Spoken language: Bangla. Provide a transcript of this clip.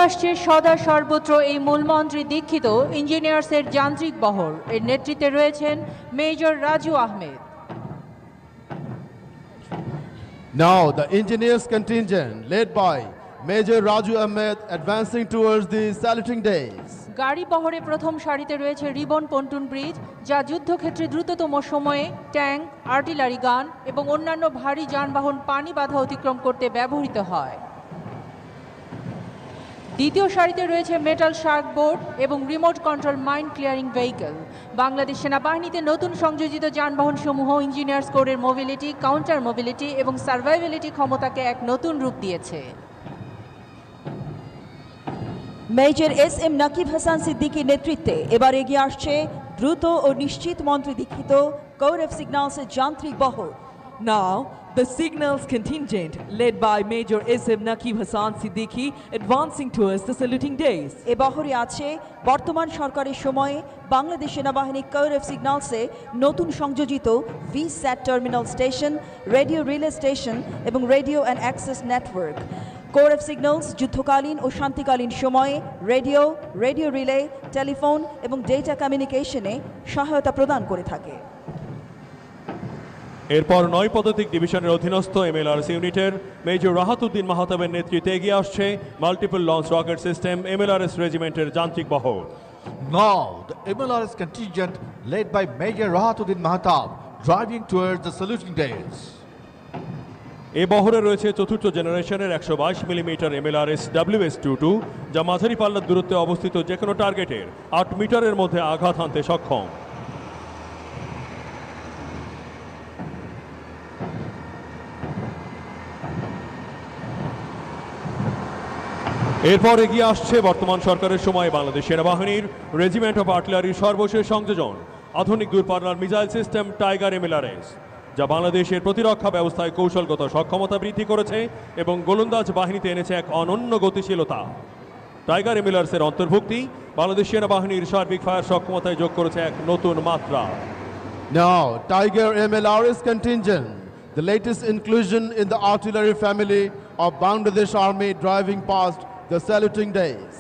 আসছে সদা সর্বত্র এই মূলমন্ত্রী দীক্ষিত ইঞ্জিনিয়ার্সের যান্ত্রিক বহর। এর নেতৃত্বে রয়েছেন major Raju Ahmed. Now the engineers contingent led by Major Raju Ahmed advancing towards the saluting days. গাড়ি বহরে প্রথম সারিতে রয়েছে রিবন পন্টুন ব্রিজ, যা যুদ্ধক্ষেত্রে দ্রুততম সময়ে ট্যাঙ্ক, আর্টিলারি গান এবং অন্যান্য ভারী যানবাহন পানি বাধা অতিক্রম করতে ব্যবহৃত হয়। দ্বিতীয় সারিতে রয়েছে মেটাল শার্ক বোর্ড এবং remote control mine clearing vehicle. Bangladesh সেনাবাহিনীতে নতুন সংযোজিত যানবাহন সমূহ ইঞ্জিনিয়ার্স কোরের মোবিলিটি, কাউন্টার মোবিলিটি এবং সার্ভাইভেলিটি ক্ষমতাকে এক নতুন রূপ দিয়েছে। Major S M. নাকিব হাসান সিদ্দিকীর নেতৃত্বে এবার এগিয়ে আসছে দ্রুত ও নিশ্চিত মন্ত্রী দীক্ষিত কোর অফ সিগন্যালসের যান্ত্রিক বহর। Now, the signals contingent, led by Major S.M. Nakib Hassan Siddiqui, advancing towards the saluting days. এ বহরে আছে বর্তমান সরকারের সময়ে বাংলাদেশ সেনাবাহিনী কোর অফ সিগন্যালসে নতুন সংযোজিত VSAT terminal station, radio relay station এবং radio and access network. Core of signals যুদ্ধকালীন ও শান্তিকালীন সময়ে রেডিও, রেডিও রিলে, টেলিফোন এবং ডেটা কমিউনিকেশনে সহায়তা প্রদান করে থাকে। এরপর নয় পদাতিক ডিভিশনের অধীনস্থ এমএলআরএস ইউনিটের মেজর রাহাতুদ্দিন মাহতাবের নেতৃত্বে এগিয়ে আসছে multiple launch rocket system MLRS রেজিমেন্টের যান্ত্রিক বহর। Now, the MLRS contingent led by Major Rahatuddin Mahatab driving towards the saluting days. এ বহরে রয়েছে চতুর্থ জেনারেশনের 122 মিলিমিটার এমএলআরএস WS-22, যা মাঝারি পাল্লার দূরত্বে অবস্থিত যে কোনো টার্গেটের 8 মিটারের মধ্যে আঘাত হানতে সক্ষম। এরপর এগিয়ে আসছে বর্তমান সরকারের সময় বাংলাদেশ সেনাবাহিনীর রেজিমেন্ট অফ আর্টিলারির সর্বশেষ সংযোজন আধুনিক দূরপাল্লার মিসাইল সিস্টেম টাইগার এমএলআরএস, যা বাংলাদেশের প্রতিরক্ষা ব্যবস্থায় কৌশলগত সক্ষমতা বৃদ্ধি করেছে এবং গোলন্দাজ বাহিনীতে এনেছে এক অনন্য গতিশীলতা। টাইগার এমএলআরএসের অন্তর্ভুক্তি বাংলাদেশ সেনাবাহিনীর সার্বিক ফায়ার সক্ষমতায় যোগ করেছে এক নতুন মাত্রা। Now Tiger MLRS contingent, the latest inclusion in the artillery family of Bangladesh Army driving past the saluting days.